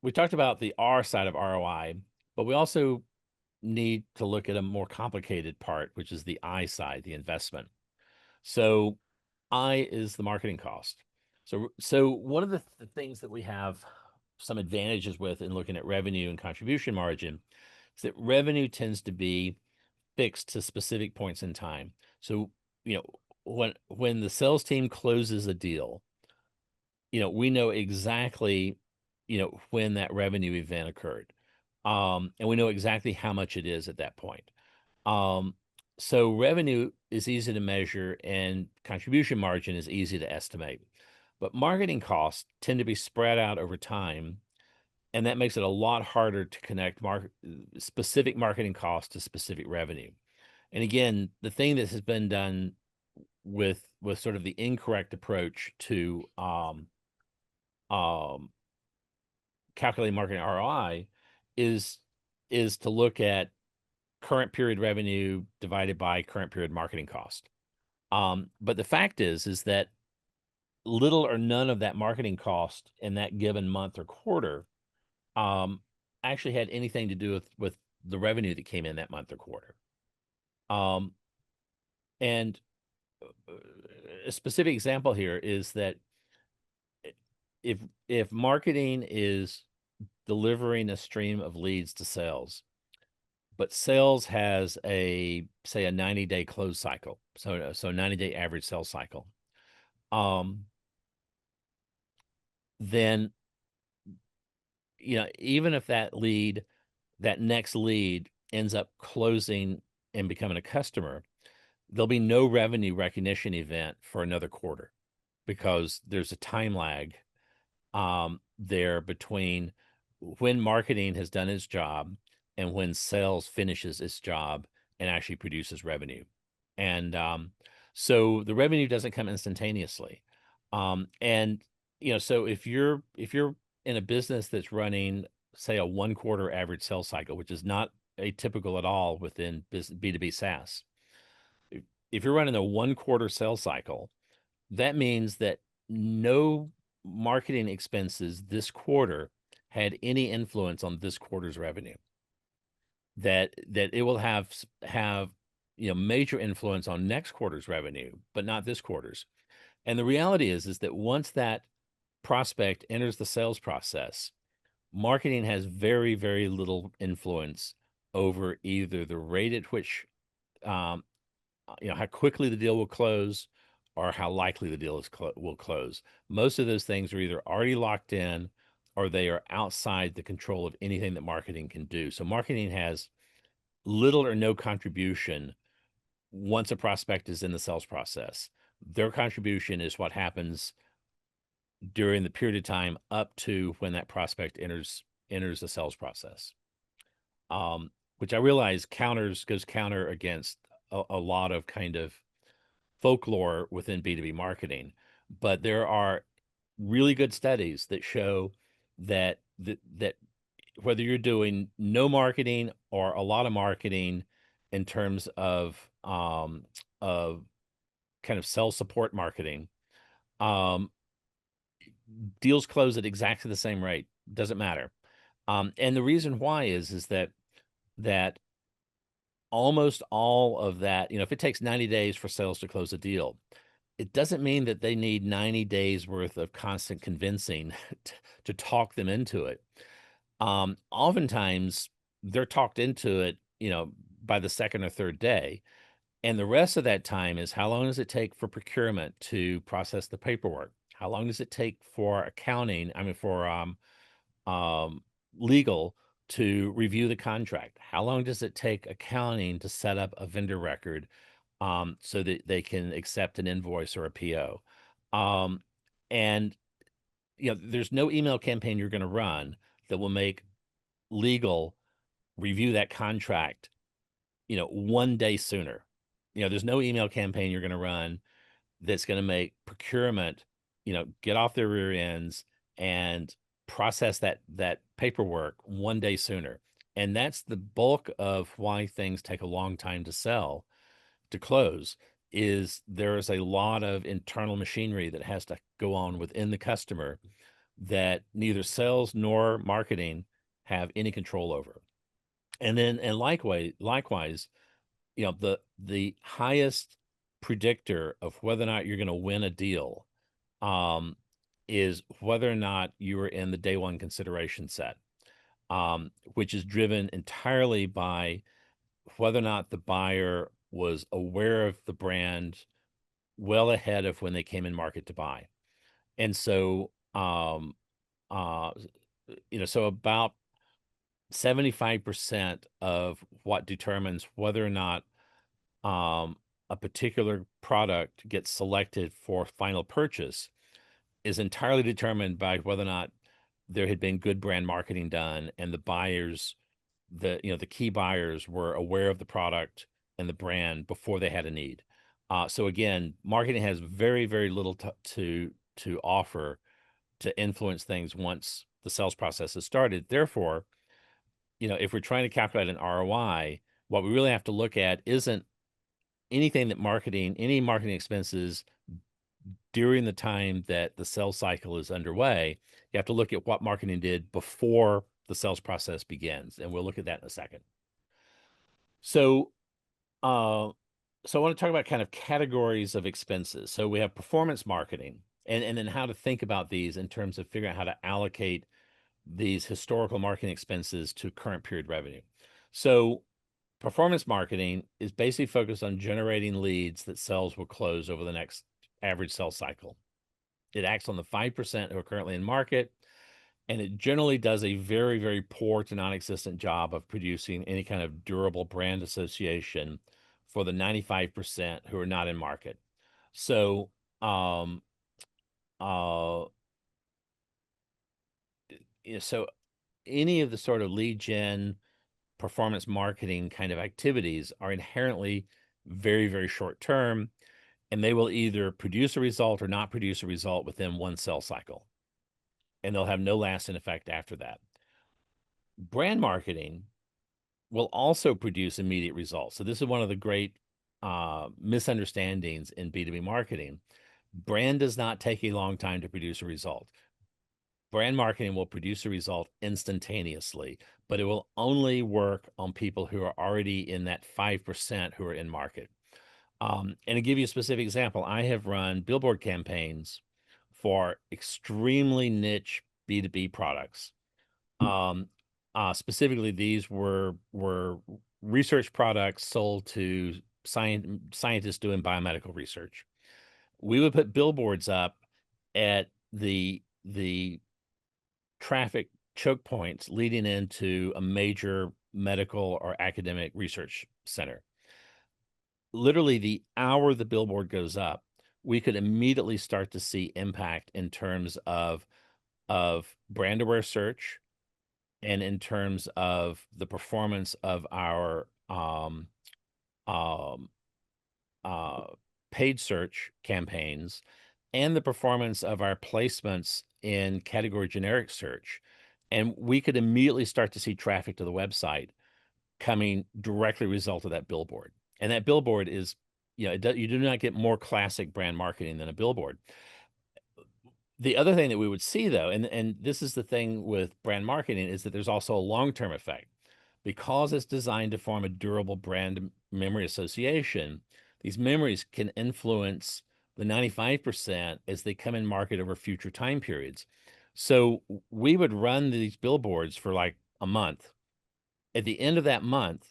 we talked about the R side of ROI, but we also need to look at a more complicated part, which is the I side, the investment. So I is the marketing cost. So one of the things that we have some advantages with in looking at revenue and contribution margin is that revenue tends to be fixed to specific points in time. So, you know, when the sales team closes a deal, we know exactly, when that revenue event occurred. And we know exactly how much it is at that point. Um, so revenue is easy to measure and contribution margin is easy to estimate. But marketing costs tend to be spread out over time, and that makes it a lot harder to connect specific marketing costs to specific revenue. And again, the thing that has been done with sort of the incorrect approach to um, calculating marketing ROI is is to look at current period revenue divided by current period marketing cost. But the fact is that little or none of that marketing cost in that given month or quarter um, actually had anything to do with the revenue that came in that month or quarter. Um, and a specific example here is that if if marketing is delivering a stream of leads to sales, but sales has a say a 90-day close cycle, so 90-day average sales cycle, um, then even if that next lead ends up closing and becoming a customer, there'll be no revenue recognition event for another quarter because there's a time lag there between when marketing has done its job and when sales finishes its job and actually produces revenue. And so the revenue doesn't come instantaneously. And so if you're in a business that's running, say, a 1 quarter average sales cycle, which is not atypical at all within B2B SaaS. If you're running a 1 quarter sales cycle, that means that no marketing expenses this quarter had any influence on this quarter's revenue. That it will have major influence on next quarter's revenue, but not this quarter's. And the reality is that once that prospect enters the sales process, marketing has very, very little influence over either the rate at which um, how quickly the deal will close or how likely the deal will close. Most of those things are either already locked in or they are outside the control of anything that marketing can do. So marketing has little or no contribution once a prospect is in the sales process. Their contribution is what happens during the period of time up to when that prospect enters the sales process. Which I realize goes counter against a lot of kind of folklore within B2B marketing, but there are really good studies that show that whether you're doing no marketing or a lot of marketing in terms of kind of sales support marketing, um, deals close at exactly the same rate. Doesn't matter. And the reason why is that almost all of that, if it takes 90 days for sales to close a deal, it doesn't mean that they need 90 days worth of constant convincing to talk them into it. Oftentimes they're talked into it, by the second or third day. And the rest of that time is how long does it take for procurement to process the paperwork? How long does it take for accounting? I mean, for um, legal to review the contract? How long does it take accounting to set up a vendor record so that they can accept an invoice or a PO? And there's no email campaign you're going to run that will make legal review that contract, 1 day sooner. There's no email campaign you're going to run that's going to make procurement, get off their rear ends and process that paperwork 1 day sooner. And that's the bulk of why things take a long time to close, is there is a lot of internal machinery that has to go on within the customer that neither sales nor marketing have any control over. And likewise, the highest predictor of whether or not you're going to win a deal is whether or not you are in the day one consideration set, which is driven entirely by whether or not the buyer was aware of the brand well ahead of when they came in market to buy. And so, uh, so about 75% of what determines whether or not a particular product gets selected for final purchase is entirely determined by whether or not there had been good brand marketing done and the buyers, the key buyers were aware of the product and the brand before they had a need. So again, marketing has very, very little to offer to influence things once the sales process has started. Therefore, if we're trying to calculate an ROI, what we really have to look at isn't any marketing expenses during the time that the sales cycle is underway. You have to look at what marketing did before the sales process begins, and we'll look at that in a second. So, so I want to talk about kind of categories of expenses. So we have performance marketing, and then how to think about these in terms of figuring out how to allocate these historical marketing expenses to current period revenue. So performance marketing is basically focused on generating leads that sales will close over the next average sales cycle. It acts on the 5% who are currently in market, and it generally does a very, very poor to non-existent job of producing any kind of durable brand association for the 95% who are not in market. So, so any of the sort of lead gen, performance marketing kind of activities are inherently very, very short term, and they will either produce a result or not produce a result within one sales cycle, and they'll have no lasting effect after that. Brand marketing will also produce immediate results. So this is one of the great misunderstandings in B2B marketing. Brand does not take a long time to produce a result. Brand marketing will produce a result instantaneously, but it will only work on people who are already in that 5% who are in market. And to give you a specific example, I have run billboard campaigns for extremely niche B2B products. Specifically, these were research products sold to scientists doing biomedical research. We would put billboards up at the traffic choke points leading into a major medical or academic research center. Literally, the hour the billboard goes up, we could immediately start to see impact in terms of brand aware search and in terms of the performance of our paid search campaigns and the performance of our placements in category generic search. And we could immediately start to see traffic to the website coming directly result of that billboard. And that billboard is, you do not get more classic brand marketing than a billboard. The other thing that we would see, though, and this is the thing with brand marketing, is that there's also a long-term effect. Because it's designed to form a durable brand memory association, these memories can influence the 95% as they come in market over future time periods. So we would run these billboards for like a month. At the end of that month,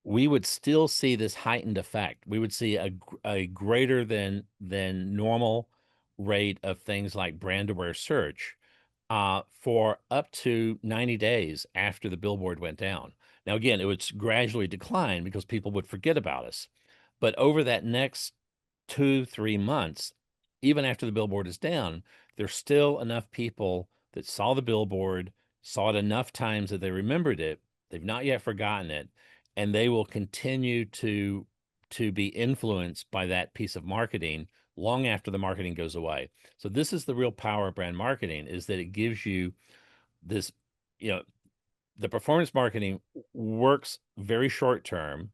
we would still see this heightened effect. We would see a greater than normal rate of things like brand aware search for up to 90 days after the billboard went down. Now, again, it would gradually decline because people would forget about us. But over that next 2-3 months, even after the billboard is down, there's still enough people that saw the billboard, saw it enough times that they remembered it. They've not yet forgotten it, and they will continue to be influenced by that piece of marketing long after the marketing goes away. So this is the real power of brand marketing, is that it gives you this, the performance marketing works very short term.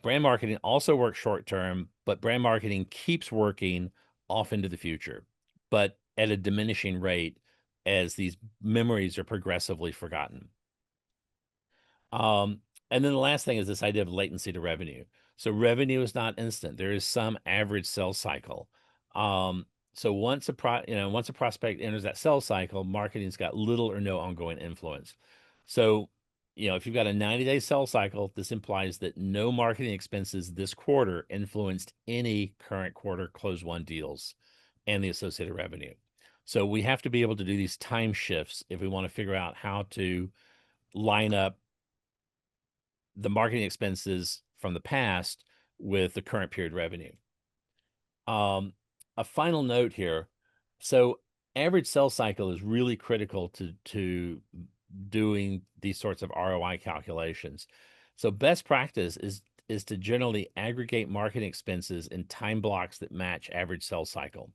Brand marketing also works short term, but brand marketing keeps working off into the future, but at a diminishing rate as these memories are progressively forgotten. Um, and then the last thing is this idea of latency to revenue. So revenue is not instant. There is some average sales cycle. So once once a prospect enters that sales cycle, marketing's got little or no ongoing influence. So, if you've got a 90-day sales cycle, this implies that no marketing expenses this quarter influenced any current quarter close one deals and the associated revenue. So we have to be able to do these time shifts if we want to figure out how to line up the marketing expenses from the past with the current period revenue. A final note here. So average sales cycle is really critical to doing these sorts of ROI calculations. So best practice is to generally aggregate marketing expenses in time blocks that match average sales cycle.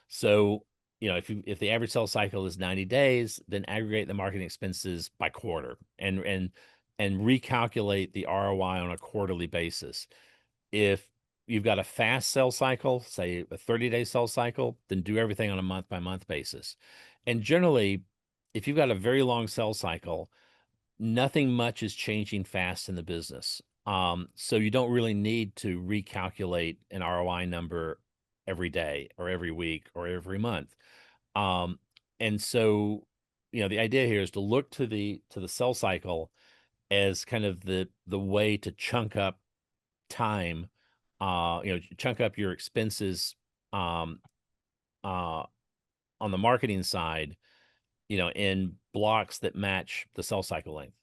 So, if the average sales cycle is 90 days, then aggregate the marketing expenses by quarter and recalculate the ROI on a quarterly basis. If you've got a fast sales cycle, say a 30-day sales cycle, then do everything on a month-by-month basis. And generally, if you've got a very long sales cycle, nothing much is changing fast in the business. So you don't really need to recalculate an ROI number every day or every week or every month. And so, the idea here is to look to the sales cycle as kind of the way to chunk up time, chunk up your expenses um, uh, on the marketing side, in blocks that match the sales cycle length.